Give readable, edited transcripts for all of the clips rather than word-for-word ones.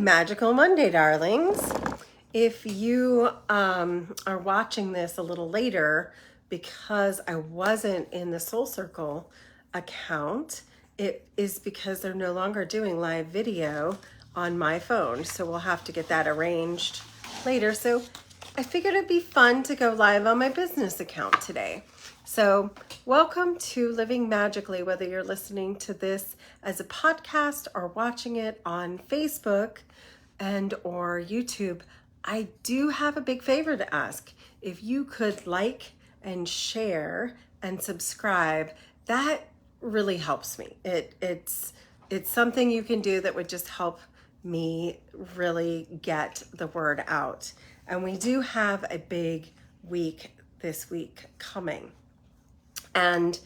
Magical Monday, darlings. If you are watching this a little later because I wasn't in the Soul Circle account, it is because they're no longer doing live video on my phone. So we'll have to get that arranged later. So I figured it'd be fun to go live on my business account today. So welcome to Living Magically, whether you're listening to this as a podcast or watching it on Facebook and or YouTube. I do have a big favor to ask. If you could like and share and subscribe, that really helps me. It's something you can do that would just help me really get the word out. And we do have a big week this week coming. And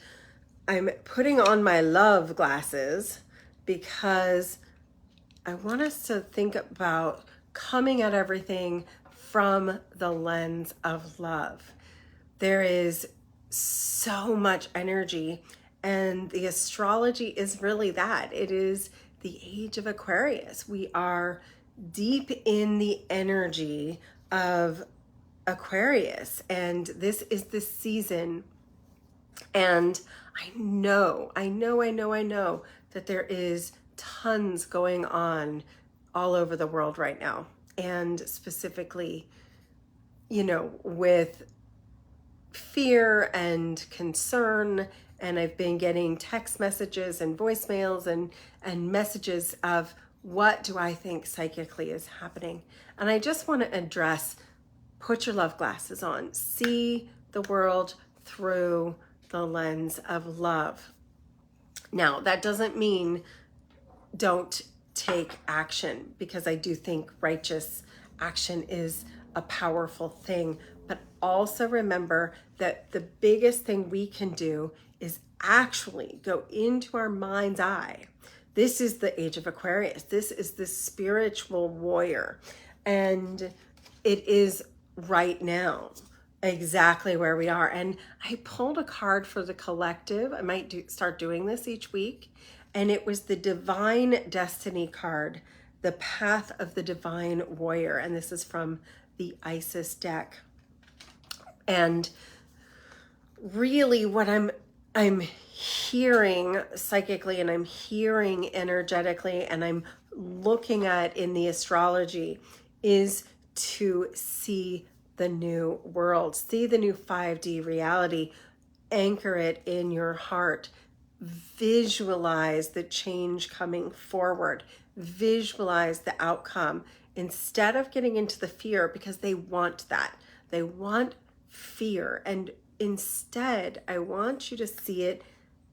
I'm putting on my love glasses because I want us to think about coming at everything from the lens of love. There is so much energy, and the astrology is really that. It is the Age of Aquarius. We are deep in the energy of Aquarius, and this is the season. And I know that there is tons going on all over the world right now. And specifically, with fear and concern. And I've been getting text messages and voicemails and messages of what do I think psychically is happening. And I just want to address, put your love glasses on, see the world through the lens of love. Now, that doesn't mean don't take action, because I do think righteous action is a powerful thing. But also remember that the biggest thing we can do is actually go into our mind's eye. This is the Age of Aquarius. This is the spiritual warrior. And it is right now exactly where we are. And I pulled a card for the collective. I might start doing this each week. And it was the Divine Destiny card, the Path of the Divine Warrior. And this is from the Isis deck. And really what I'm hearing psychically, and I'm hearing energetically, and I'm looking at in the astrology is to see the new world, see the new 5D reality, anchor it in your heart, visualize the change coming forward, visualize the outcome instead of getting into the fear, because they want that. They want fear. And instead, I want you to see it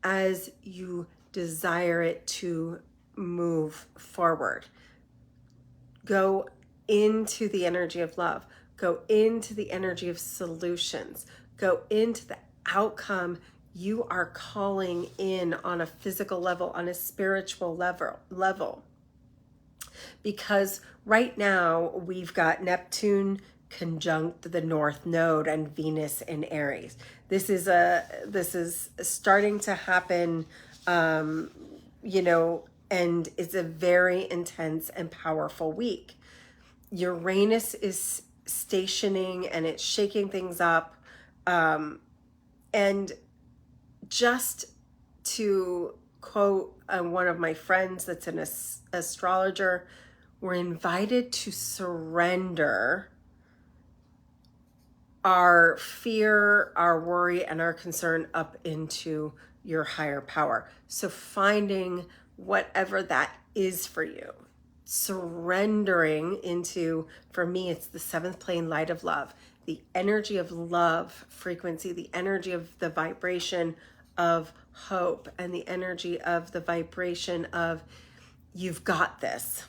as you desire it to move forward. Go into the energy of love. Go into the energy of solutions. Go into the outcome you are calling in on a physical level, on a spiritual level. Because right now we've got Neptune conjunct the North Node and Venus in Aries. This is starting to happen, and it's a very intense and powerful week. Uranus is stationing and it's shaking things up. And just to quote one of my friends that's an astrologer, we're invited to surrender our fear, our worry, and our concern up into your higher power. So finding whatever that is for you, surrendering into, for me, it's the seventh plane light of love, the energy of love frequency, the energy of the vibration of hope, and the energy of the vibration of you've got this.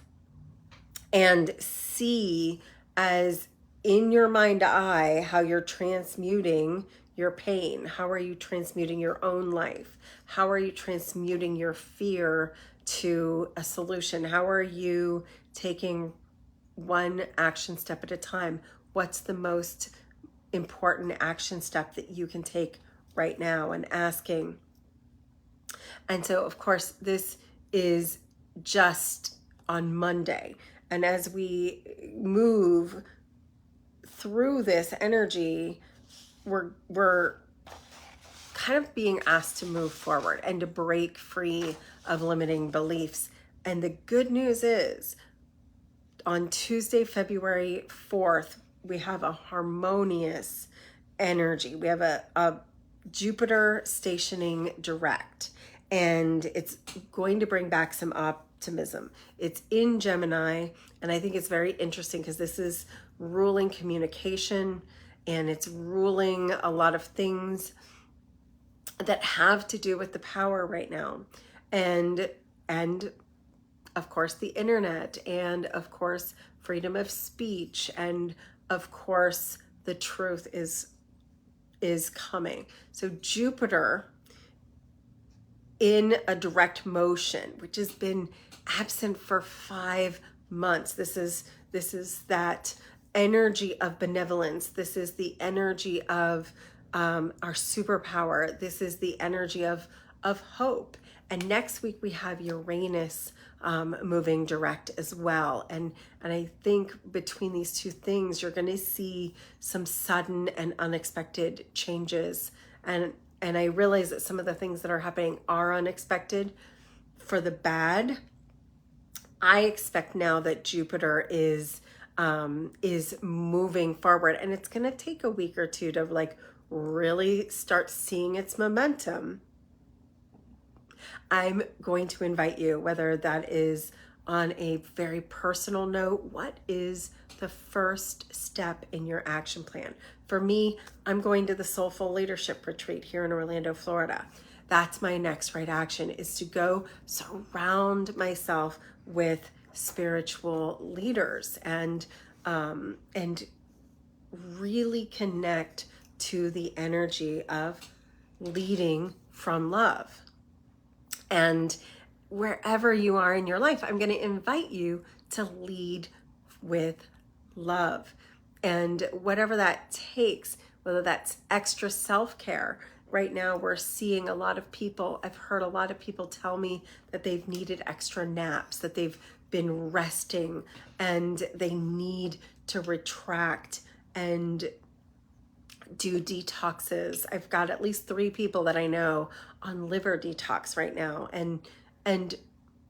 And see as in your mind eye how you're transmuting your pain. How are you transmuting your own life? How are you transmuting your fear to a solution? How are you taking one action step at a time? What's the most important action step that you can take right now? And asking. And so, of course, this is just on Monday. And as we move through this energy, we're kind of being asked to move forward and to break free of limiting beliefs. And the good news is, on Tuesday, February 4th, we have a harmonious energy. We have a Jupiter stationing direct, and it's going to bring back some optimism. It's in Gemini, and I think it's very interesting because this is ruling communication, and it's ruling a lot of things that have to do with the power right now. And of course the internet, and of course freedom of speech, and of course the truth is coming. So Jupiter in a direct motion, which has been absent for 5 months. This is that energy of benevolence. This is the energy of our superpower. This is the energy of hope. And next week we have Uranus moving direct as well. And I think between these two things, you're going to see some sudden and unexpected changes. And I realize that some of the things that are happening are unexpected for the bad. I expect now that Jupiter is moving forward, and it's going to take a week or two to like really start seeing its momentum. I'm going to invite you, whether that is on a very personal note, what is the first step in your action plan? For me, I'm going to the Soulful Leadership Retreat here in Orlando, Florida. That's my next right action, is to go surround myself with spiritual leaders and really connect to the energy of leading from love. And wherever you are in your life, I'm going to invite you to lead with love. And whatever that takes, whether that's extra self-care. Right now, we're seeing a lot of people, I've heard a lot of people tell me that they've needed extra naps, that they've been resting, and they need to retract and do detoxes. I've got at least 3 people that I know on liver detox right now, and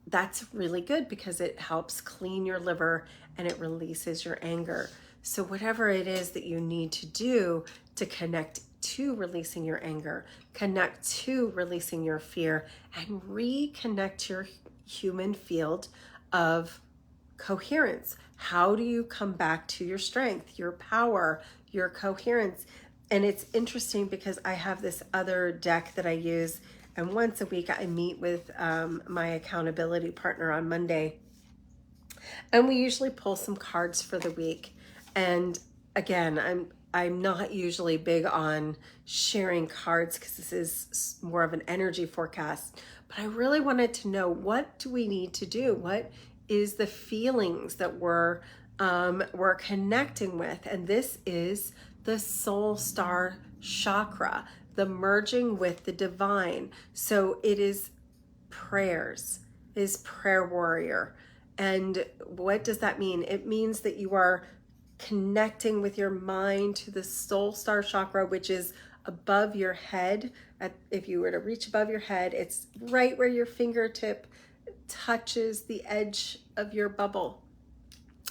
that's really good because it helps clean your liver and it releases your anger. So whatever it is that you need to do to connect to releasing your anger, connect to releasing your fear, and reconnect your human field of coherence. How do you come back to your strength, your power, your coherence? And it's interesting because I have this other deck that I use, and once a week I meet with my accountability partner on Monday, and we usually pull some cards for the week. And again, I'm not usually big on sharing cards because this is more of an energy forecast, but I really wanted to know, what do we need to do? What is the feelings that we're connecting with? And this is the soul star chakra, the merging with the divine. So it is prayers, is prayer warrior. And what does that mean? It means that you are connecting with your mind to the soul star chakra, which is above your head. If you were to reach above your head, it's right where your fingertip touches the edge of your bubble.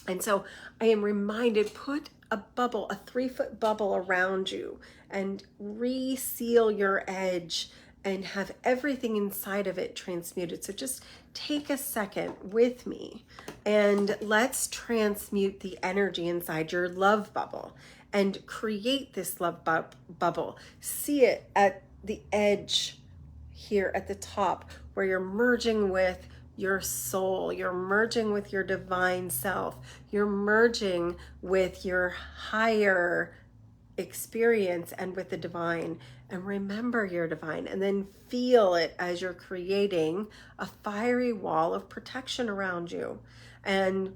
And so I am reminded, put a bubble, a 3-foot bubble around you, and reseal your edge and have everything inside of it transmuted. So just take a second with me and let's transmute the energy inside your love bubble and create this love bubble. See it at the edge here at the top, where you're merging with your soul, you're merging with your divine self, you're merging with your higher experience and with the divine. And remember you're divine, and then feel it as you're creating a fiery wall of protection around you. And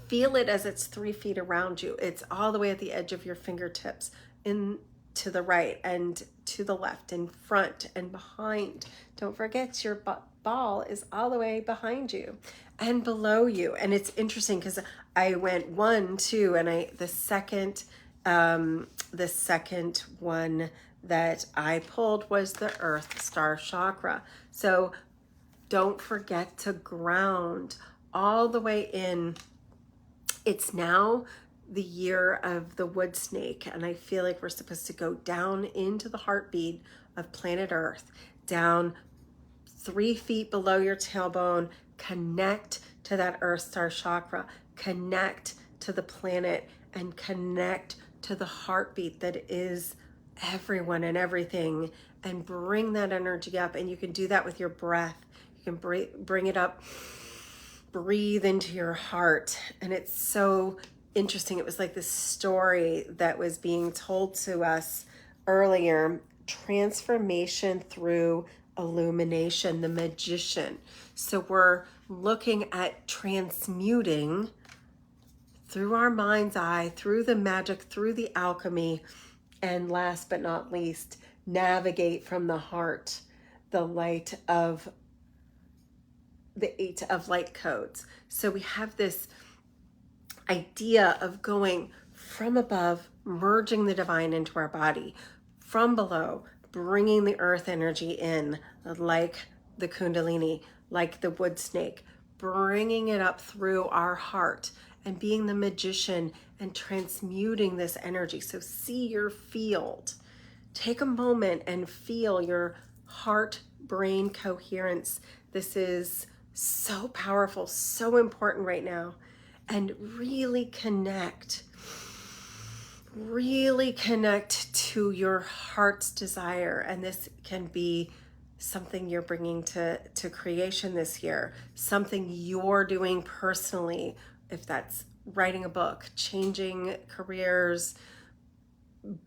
feel it as it's 3 feet around you. It's all the way at the edge of your fingertips, in to the right and to the left, in front and behind. Don't forget your ball is all the way behind you and below you. And it's interesting because I went 1, 2, and the second one that I pulled was the Earth Star Chakra. So don't forget to ground all the way in. It's now the year of the wood snake, and I feel like we're supposed to go down into the heartbeat of planet Earth, down 3 feet below your tailbone, connect to that Earth Star Chakra, connect to the planet, and connect to the heartbeat that is everyone and everything, and bring that energy up. And you can do that with your breath. You can bring it up, breathe into your heart. And it's so interesting. It was like this story that was being told to us earlier, transformation through illumination, the magician. So we're looking at transmuting through our mind's eye, through the magic, through the alchemy, and last but not least, navigate from the heart, the light of the 8 of light codes. So we have this idea of going from above, merging the divine into our body, from below, bringing the earth energy in, like the Kundalini, like the wood snake, bringing it up through our heart and being the magician and transmuting this energy. So see your field. Take a moment and feel your heart-brain coherence. This is so powerful, so important right now. And really connect to your heart's desire. And this can be something you're bringing to creation this year, something you're doing personally, if that's writing a book, changing careers,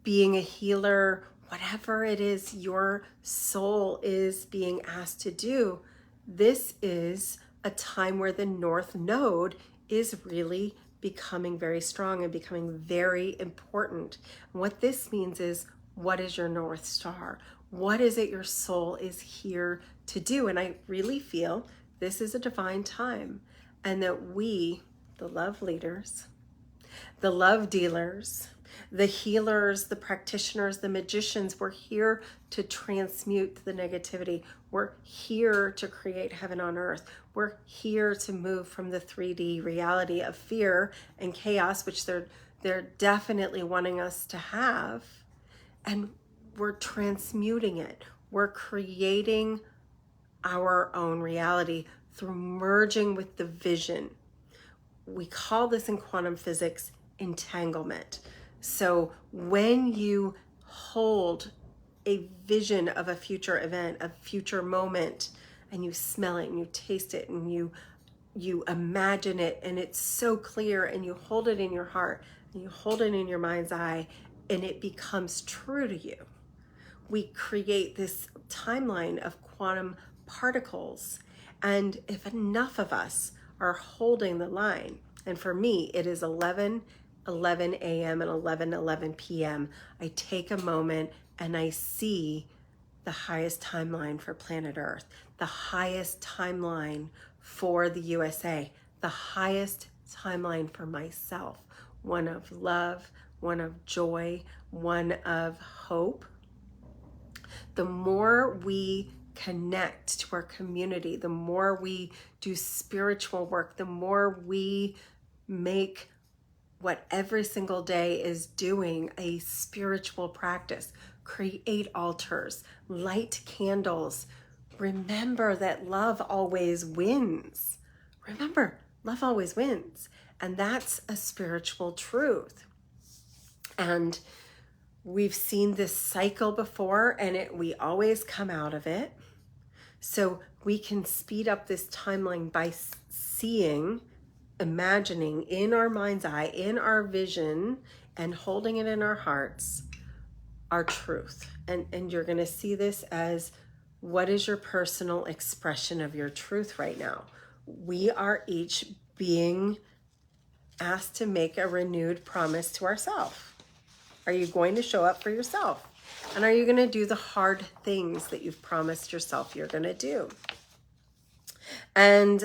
being a healer, whatever it is your soul is being asked to do. This is a time where the North Node is really becoming very strong and becoming very important. And what this means is, what is your North Star? What is it your soul is here to do? And I really feel this is a divine time, and that we, the love leaders, the love dealers, the healers, the practitioners, the magicians, we're here to transmute the negativity. We're here to create heaven on earth. We're here to move from the 3D reality of fear and chaos, which they're definitely wanting us to have, and we're transmuting it. We're creating our own reality through merging with the vision. We call this in quantum physics entanglement. So when you hold a vision of a future event, a future moment, and you smell it and you taste it and you imagine it, and it's so clear, and you hold it in your heart and you hold it in your mind's eye, and it becomes true to you. We create this timeline of quantum particles. And if enough of us are holding the line, and for me, it is 11 a.m. and 11 p.m., I take a moment and I see the highest timeline for planet Earth, the highest timeline for the USA, the highest timeline for myself, one of love, one of joy, one of hope. The more we connect to our community, the more we do spiritual work, the more we make what every single day is doing a spiritual practice. Create altars, light candles. Remember that love always wins. Remember, love always wins. And that's a spiritual truth. And we've seen this cycle before, and we always come out of it. So we can speed up this timeline by seeing, imagining in our mind's eye, in our vision, and holding it in our hearts, our truth. And you're going to see this as, what is your personal expression of your truth right now? We are each being asked to make a renewed promise to ourselves. Are you going to show up for yourself? And are you going to do the hard things that you've promised yourself you're going to do? And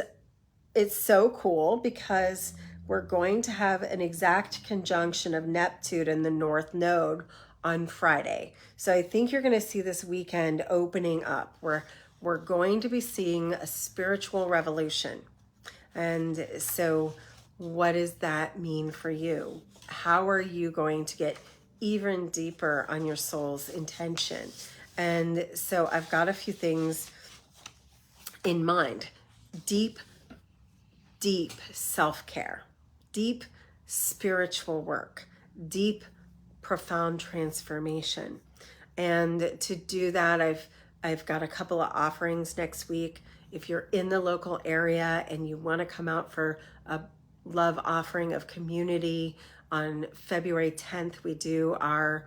it's so cool because we're going to have an exact conjunction of Neptune in the North Node on Friday. So I think you're going to see this weekend opening up where we're going to be seeing a spiritual revolution. And so what does that mean for you? How are you going to get even deeper on your soul's intention? And so I've got a few things in mind. Deep self-care, deep spiritual work, deep profound transformation. And to do that, I've got a couple of offerings next week. If you're in the local area and you want to come out for a love offering of community, on February 10th we do our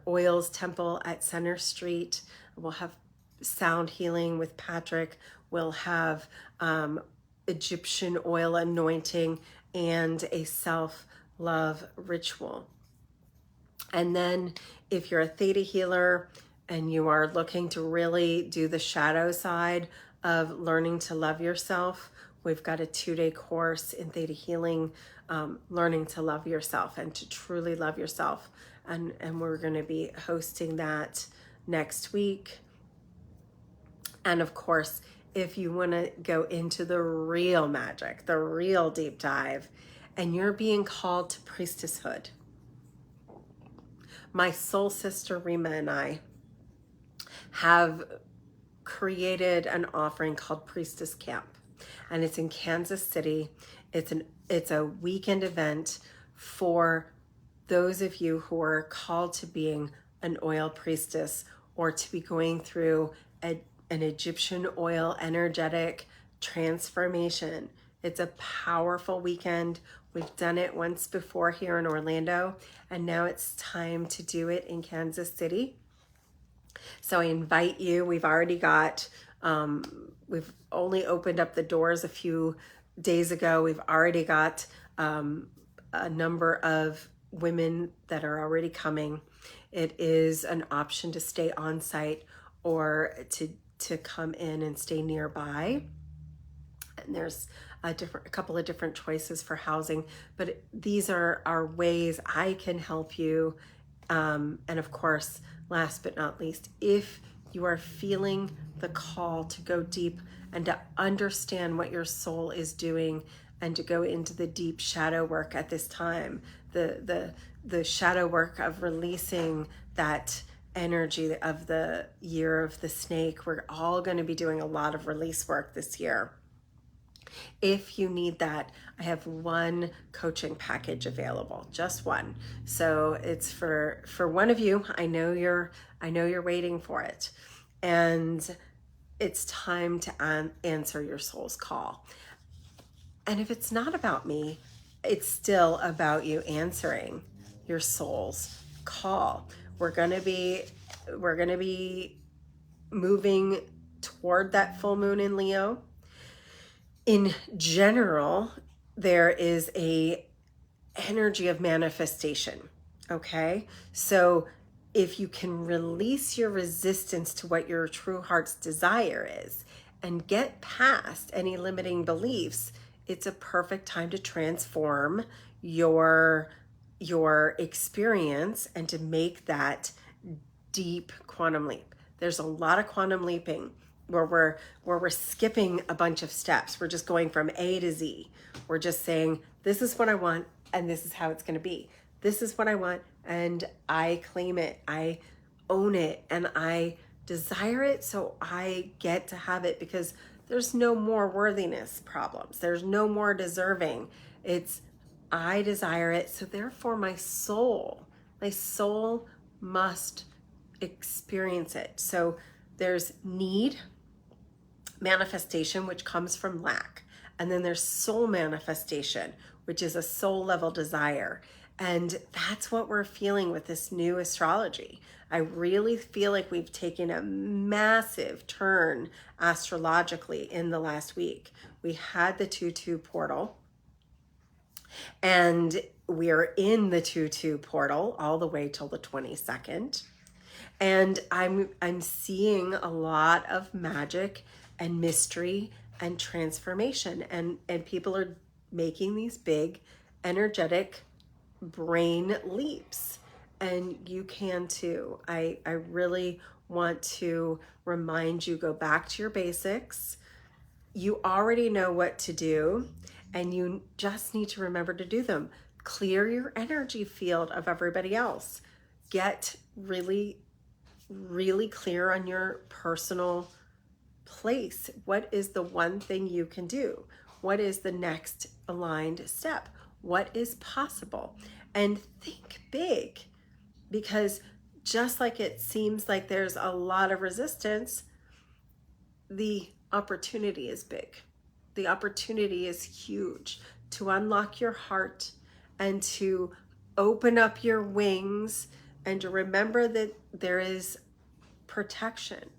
oils temple at Center Street. We'll have sound healing with Patrick. We'll have Egyptian oil anointing and a self-love ritual. And then if you're a theta healer and you are looking to really do the shadow side of learning to love yourself, we've got a 2-day course in theta healing, learning to love yourself and to truly love yourself. And we're going to be hosting that next week. And of course, if you want to go into the real magic, the real deep dive, and you're being called to priestesshood, my soul sister Rima and I have created an offering called Priestess Camp, and it's in Kansas City. It's a weekend event for those of you who are called to being an oil priestess or to be going through an Egyptian oil energetic transformation. It's a powerful weekend. We've done it once before here in Orlando, and now it's time to do it in Kansas City. So I invite you. We've already got, we've only opened up the doors a few days ago. We've already got a number of women that are already coming. It is an option to stay on site or to come in and stay nearby. And there's a couple of different choices for housing, but these are ways I can help you. And of course, last but not least, if you are feeling the call to go deep and to understand what your soul is doing and to go into the deep shadow work at this time, the shadow work of releasing that energy of the year of the snake. We're all going to be doing a lot of release work this year. If you need that, I have one coaching package available, just one. So it's for one of you. I know you're waiting for it, and it's time to answer your soul's call. And if it's not about me, it's still about you answering your soul's call. We're gonna be moving toward that full moon in Leo. In general, there is a energy of manifestation, okay? So if you can release your resistance to what your true heart's desire is and get past any limiting beliefs, it's a perfect time to transform your experience and to make that deep quantum leap. There's a lot of quantum leaping where we're skipping a bunch of steps. We're just going from A to Z. We're just saying, this is what I want and this is how it's going to be. This is what I want and I claim it. I own it and I desire it, so I get to have it, because there's no more worthiness problems. There's no more deserving. It's I desire it, so therefore my soul must experience it. So there's need manifestation, which comes from lack. And then there's soul manifestation, which is a soul level desire. And that's what we're feeling with this new astrology. I really feel like we've taken a massive turn astrologically in the last week. We had the 2-2 portal, and we're in the 2-2 portal all the way till the 22nd. And I'm seeing a lot of magic and mystery and transformation. And people are making these big energetic brain leaps, and you can too. I really want to remind you, go back to your basics. You already know what to do, and you just need to remember to do them. Clear your energy field of everybody else. Get really, really clear on your personal place. What is the one thing you can do? What is the next aligned step? What is possible? And think big, because just like it seems like there's a lot of resistance, the opportunity is big. The opportunity is huge to unlock your heart and to open up your wings and to remember that there is protection.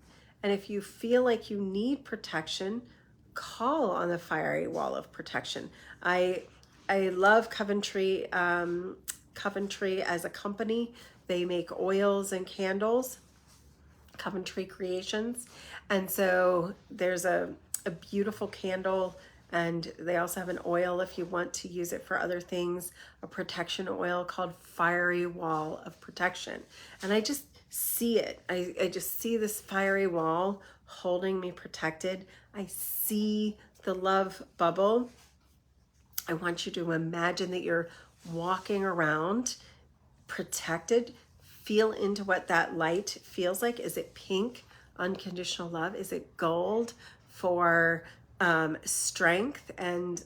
And if you feel like you need protection, call on the fiery wall of protection. I love Coventry. Coventry as a company, they make oils and candles, Coventry Creations. And so there's a beautiful candle, and they also have an oil if you want to use it for other things, a protection oil called Fiery Wall of Protection. And I just see it. I just see this fiery wall holding me protected. I see the love bubble. I want you to imagine that you're walking around protected. Feel into what that light feels like. Is it pink, unconditional love? Is it gold for strength and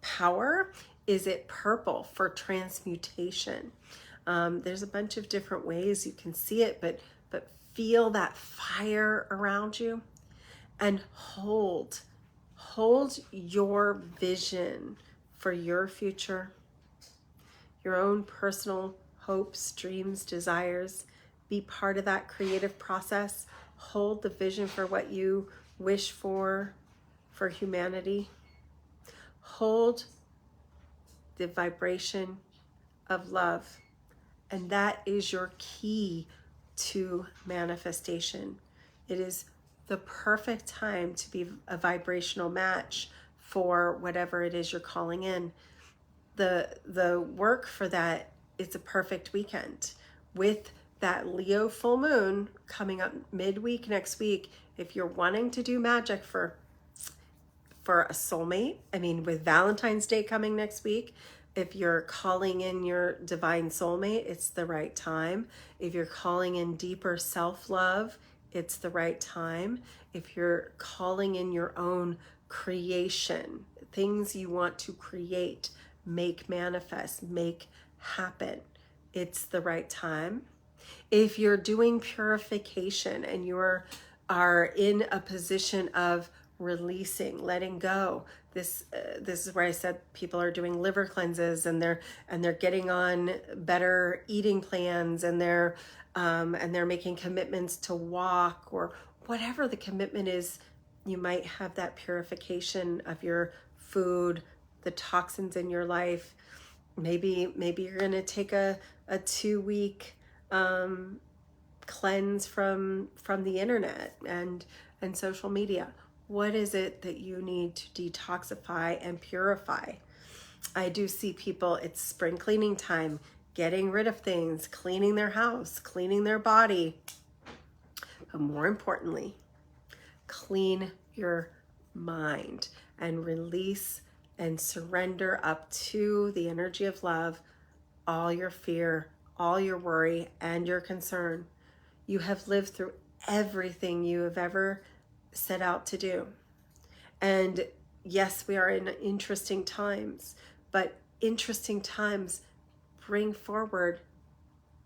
power? Is it purple for transmutation? There's a bunch of different ways you can see it, but feel that fire around you, and hold your vision for your future, your own personal hopes, dreams, desires. Be part of that creative process. Hold the vision for what you wish for humanity. Hold the vibration of love. And that is your key to manifestation. It is the perfect time to be a vibrational match for whatever it is you're calling in. The work for that, it's a perfect weekend with that Leo full moon coming up midweek next week. If you're wanting to do magic for a soulmate, I mean, with Valentine's Day coming next week, if you're calling in your divine soulmate, it's the right time. If you're calling in deeper self-love, it's the right time. If you're calling in your own creation, things you want to create, make manifest, make happen, it's the right time. If you're doing purification and you are in a position of releasing, letting go, this is where I said people are doing liver cleanses, and they're getting on better eating plans, and they're making commitments to walk, or whatever the commitment is. You might have that purification of your food, the toxins in your life. Maybe you're going to take a 2-week cleanse from the internet and social media. What is it that you need to detoxify and purify? I do see people, it's spring cleaning time, getting rid of things, cleaning their house, cleaning their body. But more importantly, clean your mind and release and surrender up to the energy of love all your fear, all your worry, and your concern. You have lived through everything you have ever set out to do. And yes, we are in interesting times, but interesting times bring forward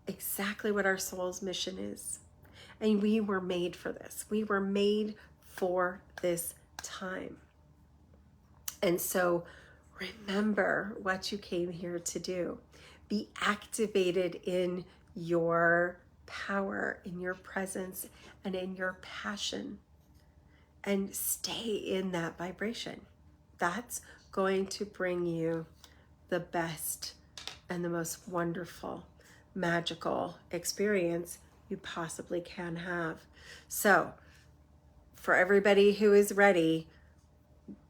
exactly what our soul's mission is. And we were made for this. We were made for this time. And so remember what you came here to do. Be activated in your power, in your presence, and in your passion. And stay in that vibration. That's going to bring you the best and the most wonderful, magical experience you possibly can have. So for everybody who is ready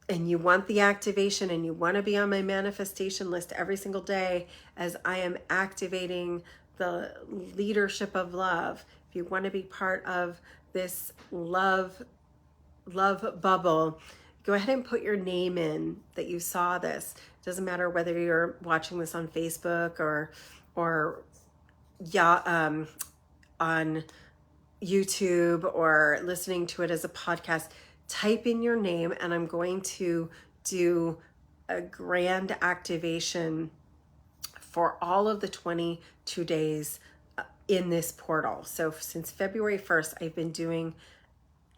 and you want the activation and you want to be on my manifestation list every single day as I am activating the leadership of love, if you want to be part of this love bubble, go ahead and put your name in that you saw this. It doesn't matter whether you're watching this on Facebook or on YouTube or listening to it as a podcast. Type in your name and I'm going to do a grand activation for all of the 22 days in this portal. So since February 1st, I've been doing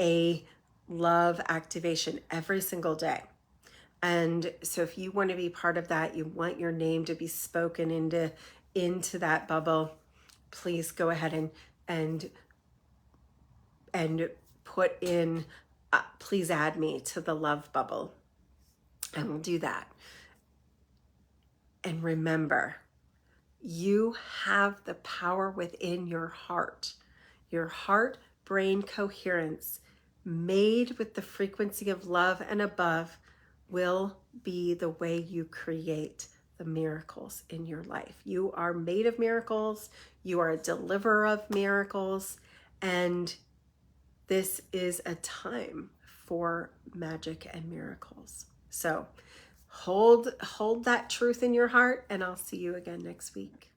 a love activation every single day. And so if you want to be part of that, you want your name to be spoken into that bubble, please go ahead and put in, please add me to the love bubble. And we'll do that. And remember, you have the power within your heart brain coherence made with the frequency of love and above will be the way you create the miracles in your life. You are made of miracles. You are a deliverer of miracles. And this is a time for magic and miracles. So hold that truth in your heart, and I'll see you again next week.